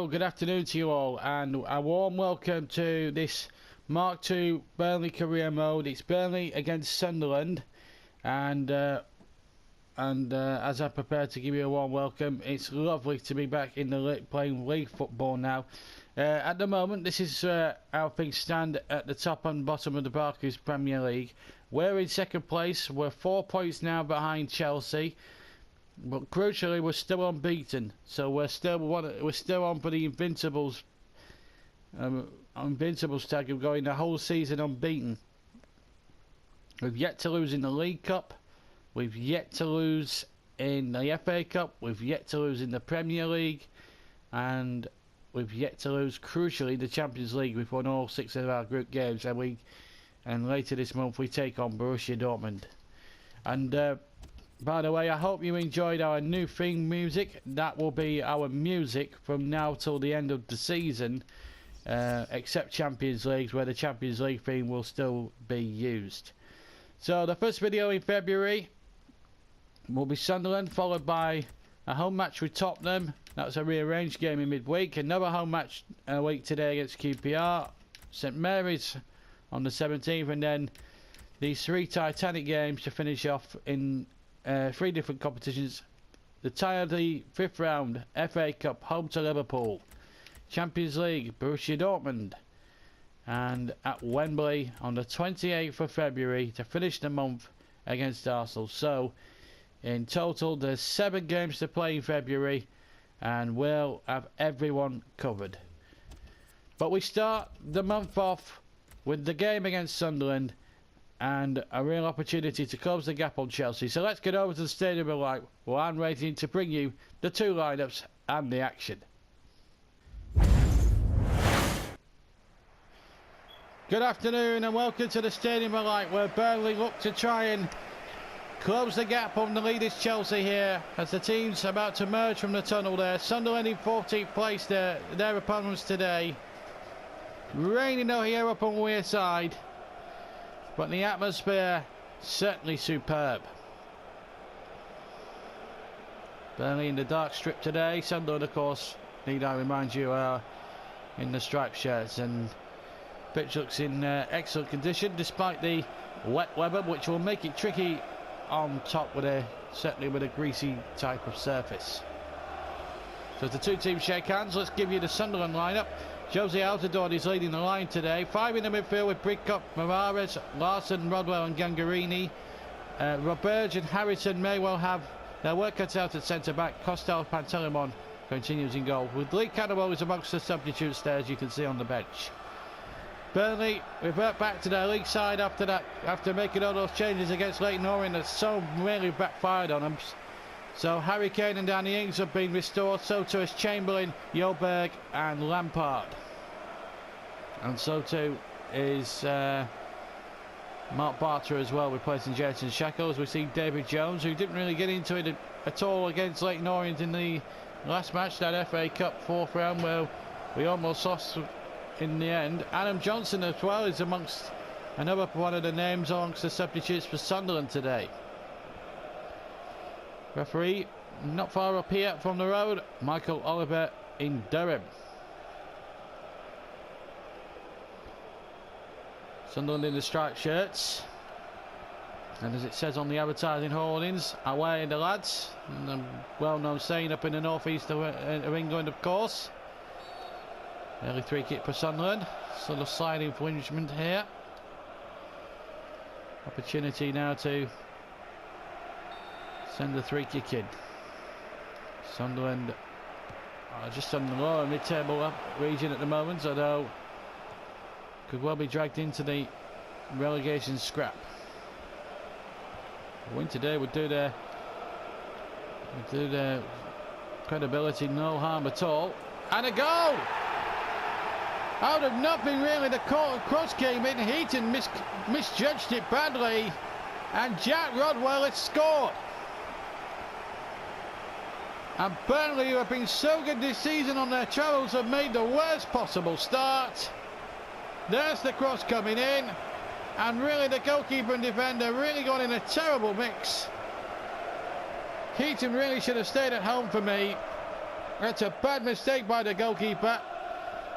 good afternoon to you all, and a warm welcome to this Mark II Burnley career mode. It's Burnley against Sunderland, and as I prepare to give you a warm welcome, it's lovely to be back in the playing league football now. At the moment, this is how things stand at the top and bottom of the Barclays Premier League. We're in second place. We're 4 points now behind Chelsea. But crucially, we're still unbeaten, so we're still on for the Invincibles tag of going the whole season unbeaten. We've yet to lose in the League Cup, we've yet to lose in the FA Cup, we've yet to lose in the Premier League, and we've yet to lose, crucially, the Champions League. We've won all 6 of our group games, and later this month we take on Borussia Dortmund. And by the way, I hope you enjoyed our new theme music. That will be our music from now till the end of the season, except Champions Leagues, where the Champions League theme will still be used. So the first video in February will be Sunderland, followed by a home match with Tottenham. That's a rearranged game in midweek. Another home match a week today against QPR. St Mary's on the 17th, and then these 3 Titanic games to finish off in 3 different competitions. The tie of the 5th round, FA Cup, home to Liverpool. Champions League, Borussia Dortmund. And at Wembley on the 28th of February to finish the month against Arsenal. So in total there's 7 games to play in February, and we'll have everyone covered. But we start the month off with the game against Sunderland, and a real opportunity to close the gap on Chelsea. So let's get over to the Stadium of Light, where I'm waiting to bring you the 2 lineups and the action. Good afternoon and welcome to the Stadium of Light, where Burnley look to try and close the gap on the leaders Chelsea here, as the team's about to merge from the tunnel there. Sunderland in 14th place, their opponents today. Raining though here up on Weir side, but the atmosphere certainly superb. Burnley in the dark strip today. Sunderland, of course, need I remind you, are in the striped shirts, and pitch looks in excellent condition despite the wet weather, which will make it tricky on top certainly with a greasy type of surface. So as the 2 teams shake hands, let's give you the Sunderland lineup. Jose Altidore is leading the line today. 5 in the midfield with Brigcup, Morales, Larson, Rodwell and Gangarini. Roberge and Harrison may well have their work cut out at centre-back. Costel Pantelimon continues in goal, with Lee Cannibal is amongst the substitutes there, as you can see on the bench. Burnley revert back to their league side after making all those changes against Leyton Orient that so really backfired on them. So Harry Kane and Danny Ings have been restored, so too is Chamberlain, Joberg and Lampard. And so too is Mark Bartra as well, replacing Jason Shackles. We see David Jones, who didn't really get into it at all against Leyton Orient in the last match, that FA Cup 4th round, where we almost lost in the end. Adam Johnson as well is amongst another one of the names amongst the substitutes for Sunderland today. Referee not far up here from the road, Michael Oliver in Durham. Sunderland in the striped shirts, and as it says on the advertising hoardings, away the lads, and a well-known saying up in the northeast of England, of course. Early 3 kick for Sunderland, sort of side infringement here. Opportunity now to send the 3 kick in. Sunderland are just on the lower mid-table region at the moment, although could well be dragged into the relegation scrap. A win today would do their credibility no harm at all. And a goal! Out of nothing really, the cross came in. Heaton misjudged it badly, and Jack Rodwell has scored. And Burnley, who have been so good this season on their travels, have made the worst possible start. There's the cross coming in, and really the goalkeeper and defender really got in a terrible mix. Heaton really should have stayed at home for me. That's a bad mistake by the goalkeeper.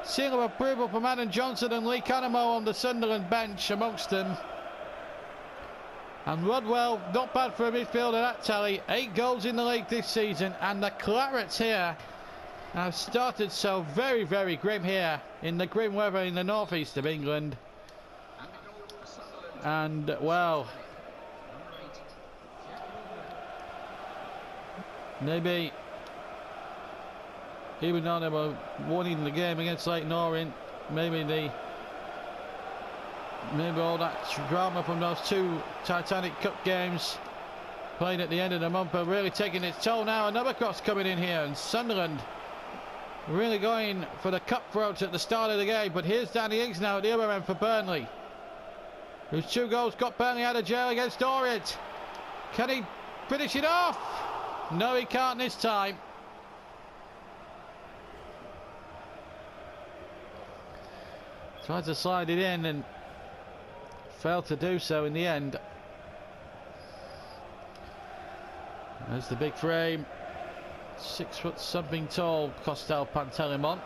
Seal of approval from Adam Johnson and Lee Canamo on the Sunderland bench amongst them. And Rodwell, not bad for a midfielder, that tally. 8 goals in the league this season, and the Clarets here have started so very, very grim here in the grim weather in the northeast of England. And, well, maybe, even though they were winning the game against Leyton Orient, maybe all that drama from those 2 Titanic Cup games played at the end of the month are really taking its toll now. Another cross coming in here, and Sunderland really going for the cutthroats at the start of the game. But here's Danny Ings now at the other end for Burnley, whose 2 goals got Burnley out of jail against Orient. Can he finish it off? No, he can't this time. Tried to slide it in and failed to do so in the end. There's the big frame. 6 foot something tall, Costel Pantelimon.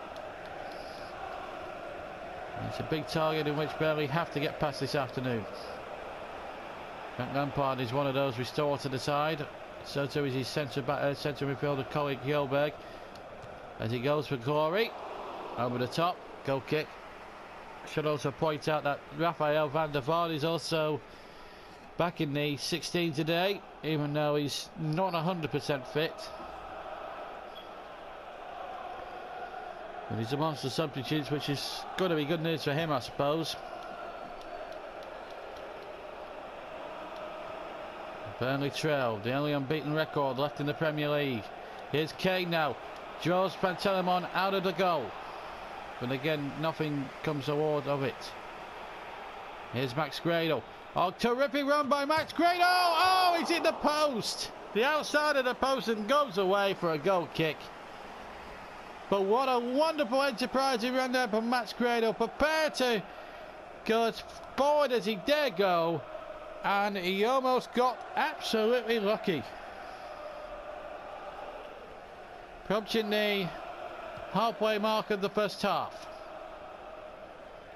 It's a big target in which Burnley have to get past this afternoon. Frank Lampard is one of those restored to the side. So too is his centre midfielder colleague Hjulberg. As he goes for glory. Over the top, goal kick. Should also point out that Rafael van der Vaart is also back in the 16 today, even though he's not 100% fit. But he's amongst the substitutes, which is going to be good news for him, I suppose. Burnley trail, the only unbeaten record left in the Premier League. Here's Kane now. Draws Pantelimon out of the goal. But again, nothing comes toward of it. Here's Max Gradle. Oh, terrific run by Max Gradle! Oh, he's hit the post! The outside of the post and goes away for a goal kick. But what a wonderful enterprising run there from Max Gradle. Prepared to go as forward as he dare go. And he almost got absolutely lucky. Approaching the halfway mark of the first half.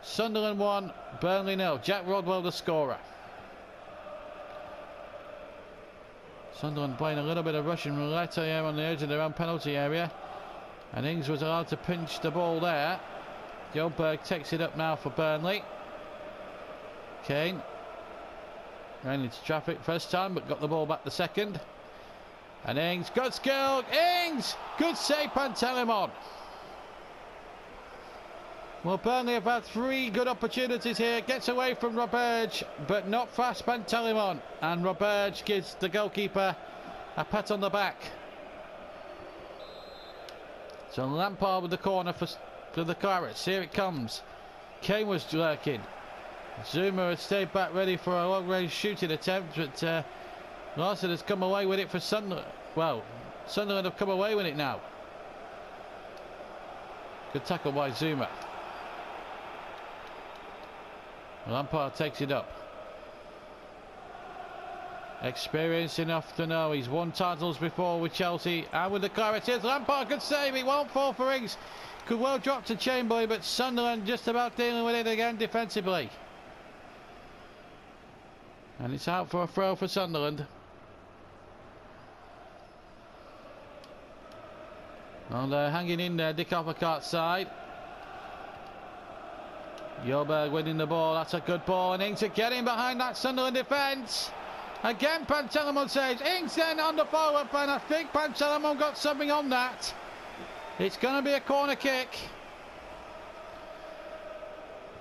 Sunderland 1, Burnley 0. Jack Rodwell the scorer. Sunderland playing a little bit of Russian roulette here on the edge of their own penalty area. And Ings was allowed to pinch the ball there. Hjulberg takes it up now for Burnley. Kane ran into traffic first time, but got the ball back the second. And Ings, good skill, Ings! Good save, Pantelimon. Well, Burnley have had 3 good opportunities here. Gets away from Roberge, but not fast Pantelimon. And Roberge gives the goalkeeper a pat on the back. So Lampard with the corner for the Clarets. Here it comes. Kane was lurking. Zuma had stayed back ready for a long-range shooting attempt, but Larson has come away with it for Sunderland. Well, Sunderland have come away with it now. Good tackle by Zuma. Lampard takes it up. Experienced enough to know he's won titles before with Chelsea and with the Clarets. Here's Lampard, good save, he won't fall for Ings. Could well drop to Chamberlain, but Sunderland just about dealing with it again defensively. And it's out for a throw for Sunderland. And they're hanging in there, Dick Uppercart's side. Hjulberg winning the ball, that's a good ball, and Ings getting behind that Sunderland defence. Again Pantelimon saves, Ings then on the forward line. I think Pantelimon got something on that. It's going to be a corner kick.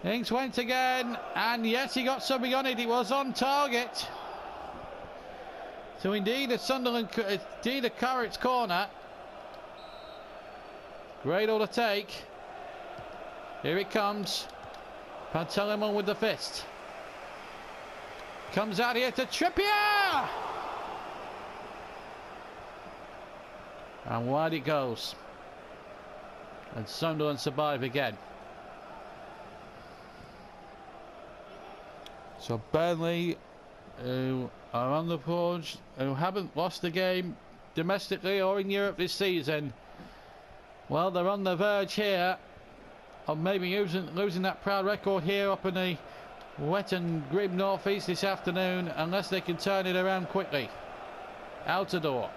Ings went again, and yes, he got something on it. It was on target. So indeed a Clarets corner. Gradle to take. Here it comes. Pantelimon with the fist. Comes out here to Trippier! And wide it goes. And Sunderland survive again. So Burnley, who are on the forge, who haven't lost a game domestically or in Europe this season, Well, they're on the verge here of maybe losing that proud record here up in the wet and grim northeast this afternoon, unless they can turn it around quickly. Outer door.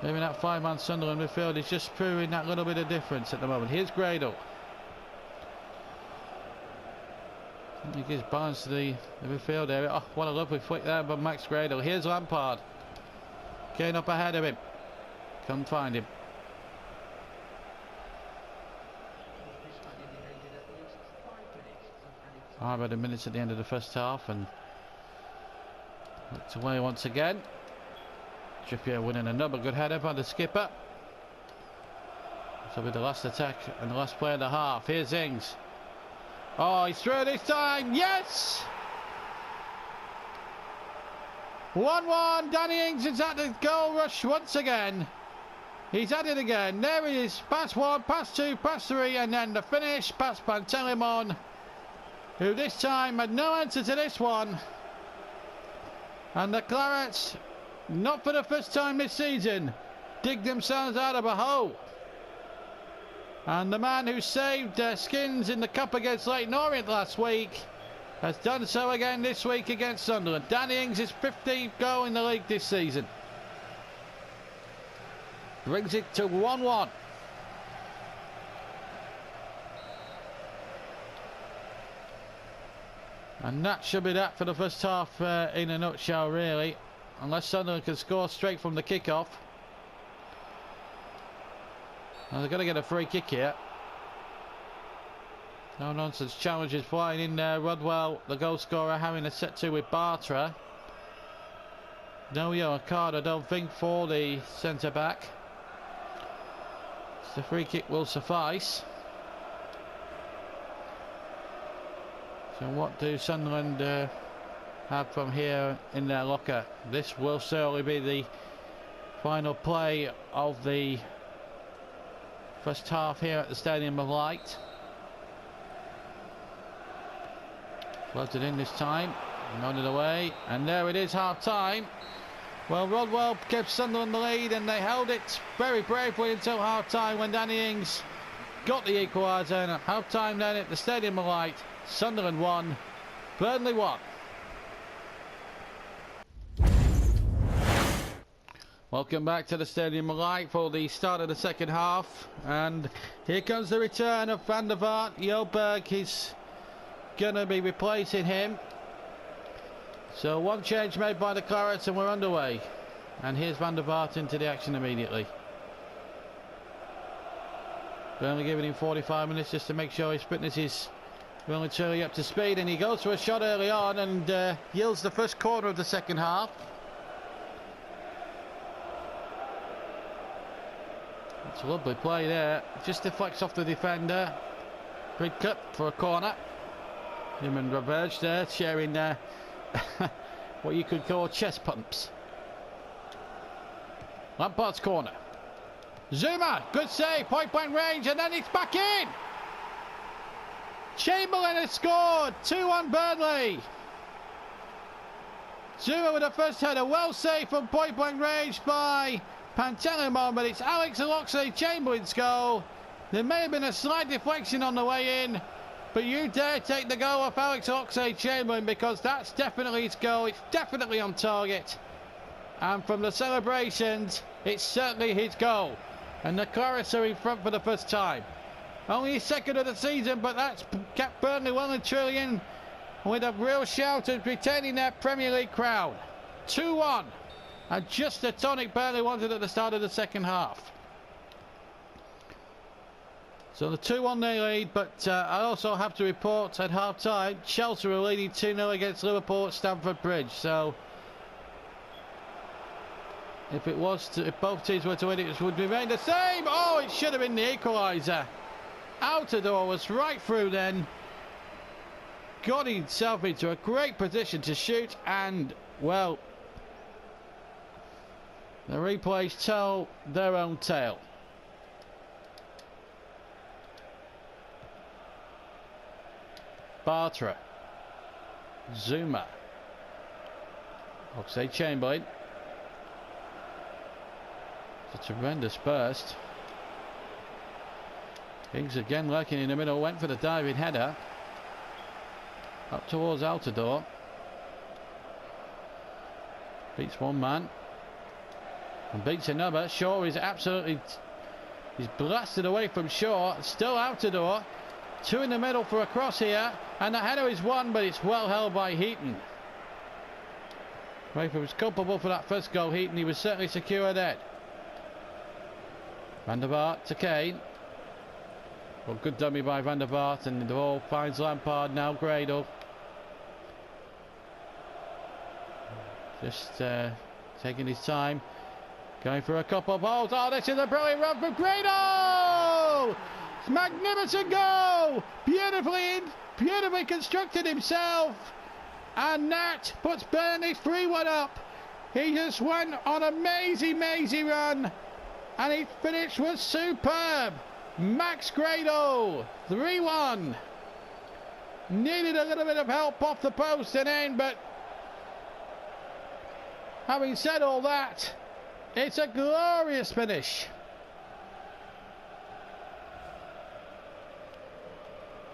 Maybe that five-man Sunderland midfield is just proving that little bit of difference at the moment. Here's Gradle. He gives balance to the midfield area. Oh, what a lovely flick there by Max Gradle. Here's Lampard. Getting up ahead of him. Can't find him. 5 minutes at the end of the first half, and looked away once again. Trippier winning another good header by the skipper. This will be the last attack and the last play of the half. Here's Ings. Oh, he's through this time. Yes! 1-1. Danny Ings is at the goal rush once again. He's at it again. There he is. Pass 1, pass 2, pass 3, and then the finish. Pass Pantelimon, who this time had no answer to this one. And the Clarets, not for the first time this season, dig themselves out of a hole. And the man who saved their skins in the cup against Leyton Orient last week has done so again this week against Sunderland. Danny Ings' 15th goal in the league this season. Brings it to 1-1. And that should be that for the first half in a nutshell, really. Unless Sunderland can score straight from the kick-off. Well, they're going to get a free kick here. No nonsense challenges flying in there. Rodwell, the goal scorer, having a set to with Bartra. No yellow card, I don't think, for the centre-back. So the free kick will suffice. So what do Sunderland have from here in their locker? This will certainly be the final play of the first half here at the Stadium of Light. Floated in this time, nodded away, and there it is, half time. Well, Rodwell gave Sunderland the lead, and they held it very bravely until half time when Danny Ings got the equaliser. And at half time then at the Stadium of Light, Sunderland 1, Burnley 1. Welcome back to the Stadium of Light for the start of the second half, and here comes the return of Van der Vaart. Jolberg is going to be replacing him. So one change made by the Clarets and we're underway. And here's Van der Vaart into the action immediately. Burnley giving him 45 minutes just to make sure his fitness is really truly up to speed, and he goes for a shot early on and yields the first quarter of the second half. It's a lovely play there, just deflects off the defender. Big cut for a corner. Him and Roberge there sharing what you could call chest pumps. Lampard's corner. Zuma, good save, point blank range, and then it's back in. Chamberlain has scored. 2-1 Burnley. Zuma with the first header, well saved from point blank range by Pantelimon, but it's Alex Oxlade-Chamberlain's goal. There may have been a slight deflection on the way in, but you dare take the goal off Alex Oxlade-Chamberlain, because that's definitely his goal. It's definitely on target, and from the celebrations, it's certainly his goal. And the Clarets are in front for the first time. Only his second of the season, but that's kept Burnley well and truly in with a real shout at retaining their Premier League crown. 2-1. And just the tonic Burnley wanted at the start of the second half. So the 2-1 they lead, but I also have to report at half-time, Chelsea were leading 2-0 against Liverpool at Stamford Bridge. So if both teams were to win, it would remain the same. Oh, it should have been the equaliser. Outer door was right through then. Got himself into a great position to shoot, and, well, the replays tell their own tale. Bartra. Zuma. Oxlade-Chamberlain. The Tremendous burst. Ings again lurking in the middle, went for the diving header. Up towards Altidore. Beats one man. And beats another. Shaw is absolutely... He's blasted away from Shaw. Still Altidore. Two in the middle for a cross here. And the header is won, but it's well held by Heaton. If he was culpable for that first goal, Heaton, he was certainly secure there. Van der Vaart to Kane. Well, good dummy by Van der Vaart, and the ball finds Lampard, now Gradle. Just taking his time. Going for a couple of balls. Oh, this is a brilliant run from Gradle! Magnificent goal! Beautifully constructed himself. And that puts Burnley 3-1 up. He just went on a mazy run. And his finish was superb. Max Gradle, 3-1. Needed a little bit of help off the post and in, but having said all that, it's a glorious finish.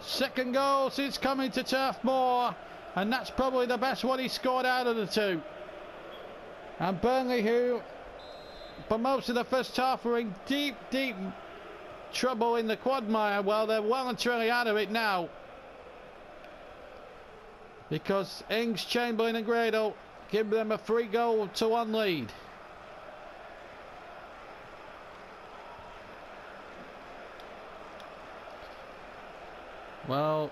Second goal since coming to Turf Moor, and that's probably the best one he scored out of the two. And Burnley, who for most of the first half were in deep trouble in the quagmire, well, they're well and truly out of it now, because Ings, Chamberlain and Gradle give them a 3-1 lead. Well,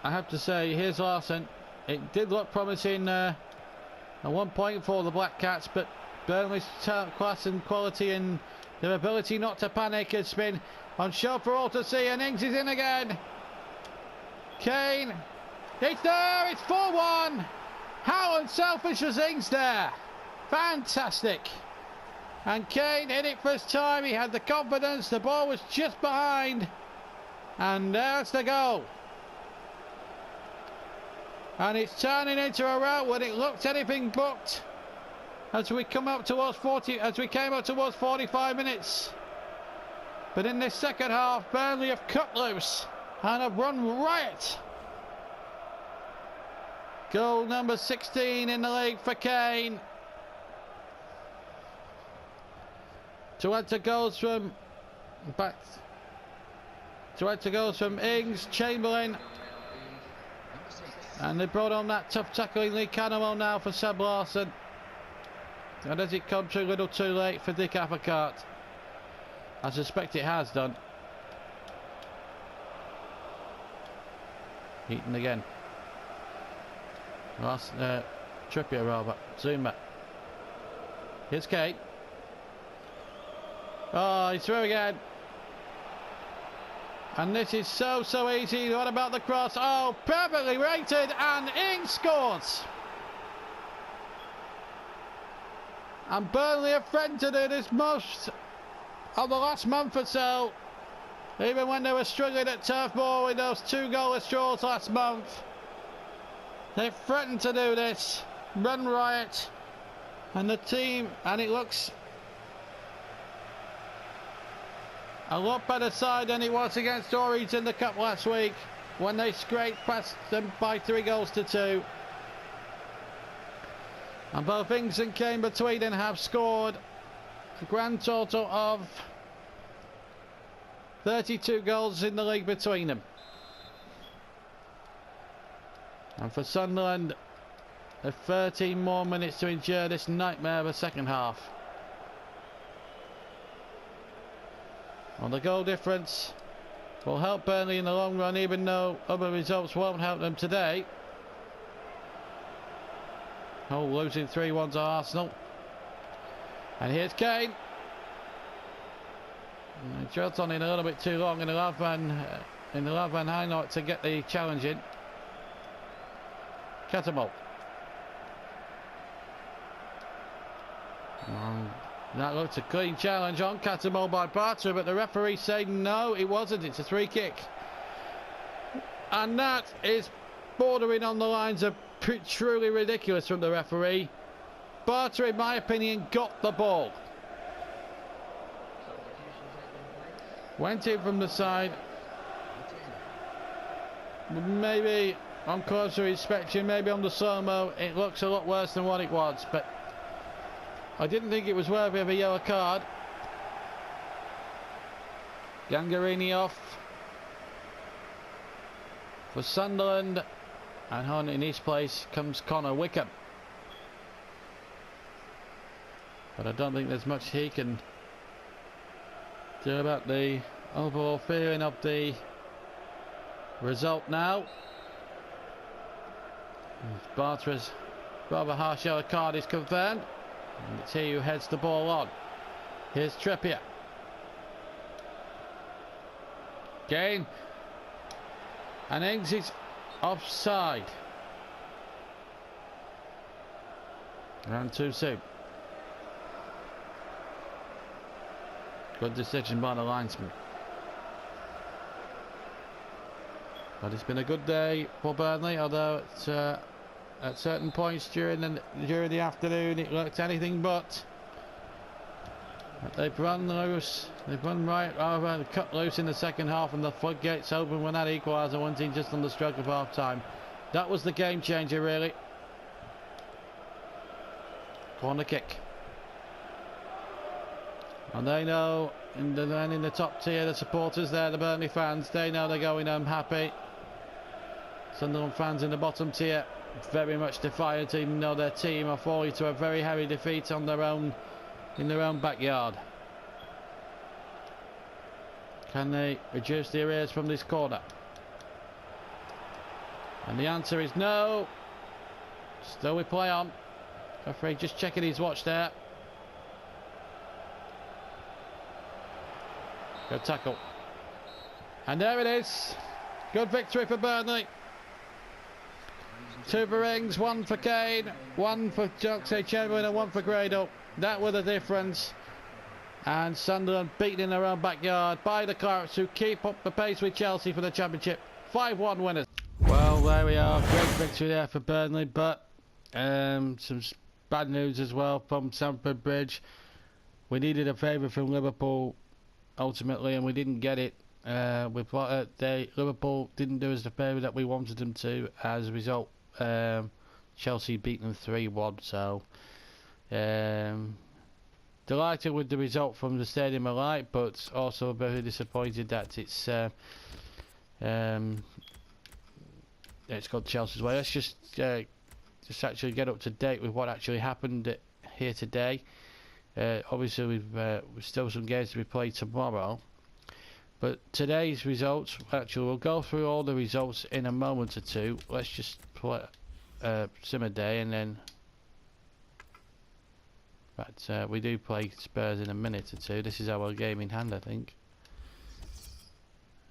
I have to say, here's Larson. It did look promising at one point for the Black Cats, but Burnley's class and quality and their ability not to panic has been on show for all to see, and Ings is in again. Kane, it's there, it's 4-1. How unselfish was Ings there? Fantastic. And Kane hit it first time, he had the confidence, the ball was just behind, and there's the goal. And it's turning into a rout when it looked anything but as we came up towards 45 minutes. But in this second half, Burnley have cut loose and have run riot. Goal number 16 in the league for Kane. To add to goals from Ings, Chamberlain. And they brought on that tough tackling Lee Cannawell now for Seb Larson. And has it come too little too late for Dick Appercart? I suspect it has done. Heaton again. Trippier rather. Zuma. Here's Kane. Oh, he's through again. And this is so easy. What about the cross? Oh, perfectly rated, and Ings scores. And Burnley have threatened to do this most of the last month or so, even when they were struggling at Turf Moor with those 2 goalless draws last month. They've threatened to do this, run riot, and the team, and it looks a lot better side than it was against Orient in the Cup last week, when they scraped past them by 3-2. And both Ings and Kane between them have scored a grand total of 32 goals in the league between them. And for Sunderland, they've 13 more minutes to endure this nightmare of a second half. Well, the goal difference will help Burnley in the long run, even though other results won't help them today. Oh, losing 3-1 to Arsenal. And here's Kane. Dropped on in a little bit too long in the Love Van Heinlein to get the challenge in. Catamol. That looked a clean challenge on Catamol by Bartra, but the referee said no, it wasn't. It's a free kick. And that is bordering on the lines of truly ridiculous from the referee. Bartra, in my opinion, got the ball. Went in from the side. Maybe on closer inspection, maybe on the slow-mo, it looks a lot worse than what it was, but I didn't think it was worthy of a yellow card. Gangarini off for Sunderland, and on in his place comes Connor Wickham. But I don't think there's much he can do about the overall feeling of the result now. Bartra's rather harsh yellow card is confirmed, and it's he who heads the ball on. Here's Trippier. Again, and Ings is offside. Round 2 soon. Good decision by the linesman. But it's been a good day for Burnley, although it's, at certain points during the afternoon it looked anything but. They've run loose, they've run right over and cut loose in the second half, and the floodgates open when that equaliser went in just on the stroke of half time. That was the game changer, really. Corner kick. And they know, in the top tier, the supporters there, the Burnley fans, they know they're going home happy. Sunderland fans in the bottom tier, very much defiant, even though their team are falling to a very heavy defeat on their own, in their own backyard. Can they reduce the arrears from this corner? And the answer is no. Still we play on. Referee just checking his watch there. Good tackle. And there it is. Good victory for Burnley. 2 for Ings, 1 for Kane, 1 for Oxlade-Chamberlain and 1 for Grado. That was the difference. And Sunderland beaten in their own backyard by the Clarets, who keep up the pace with Chelsea for the Championship. 5-1 winners. Well, there we are. Great victory there for Burnley, but some bad news as well from Stamford Bridge. We needed a favour from Liverpool ultimately, and we didn't get it. Liverpool didn't do us the favour that we wanted them to. As a result, Chelsea beat them 3-1. So delighted with the result from the Stadium of Light, but also very disappointed that it's got Chelsea's way. Let's just actually get up to date with what actually happened here today. Obviously we've still some games to be played tomorrow, but today's results, actually we'll go through all the results in a moment or two. Let's just play Sim a day, and then but we do play Spurs in a minute or two. This is our game in hand, I think.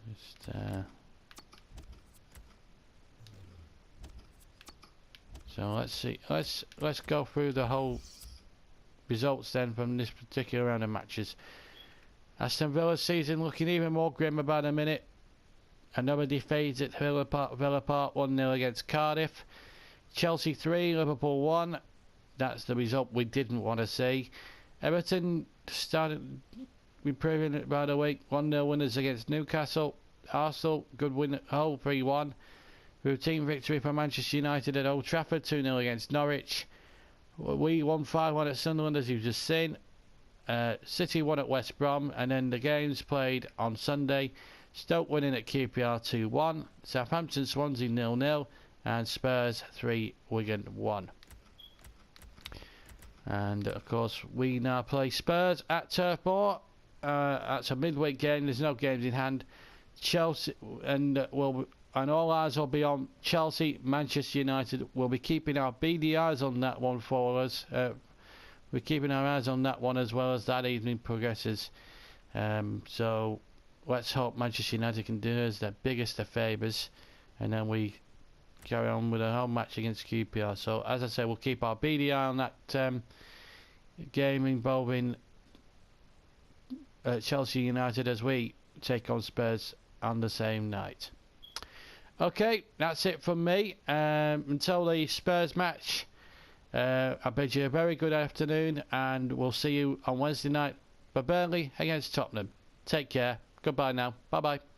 Just so let's see. Let's go through the whole results then from this particular round of matches. Aston Villa's season looking even more grim about a minute. Another defeat at Villa Park 1-0 against Cardiff. Chelsea 3, Liverpool 1. That's the result we didn't want to see. Everton started improving it by the week. 1-0 winners against Newcastle. Arsenal, good win at Hull 3-1. Routine victory for Manchester United at Old Trafford 2-0 against Norwich. We won 5-1 at Sunderland, as you've just seen. City won at West Brom, and then the games played on Sunday. Stoke winning at QPR 2-1. Southampton Swansea 0-0, and Spurs 3, Wigan 1. And of course we now play Spurs at Turf Moor. That's a midweek game. There's no games in hand. Chelsea and all eyes will be on Chelsea. Manchester United. We'll be keeping our beady eyes on that one for us. We're keeping our eyes on that one as well as that evening progresses. So let's hope Manchester United can do us their biggest of favours, and then we carry on with a home match against QPR. So as I say, we'll keep our beady eye on that game involving Chelsea United as we take on Spurs on the same night. Okay, that's it from me. Until the Spurs match, I bid you a very good afternoon, and we'll see you on Wednesday night for Burnley against Tottenham. Take care. Goodbye now. Bye bye.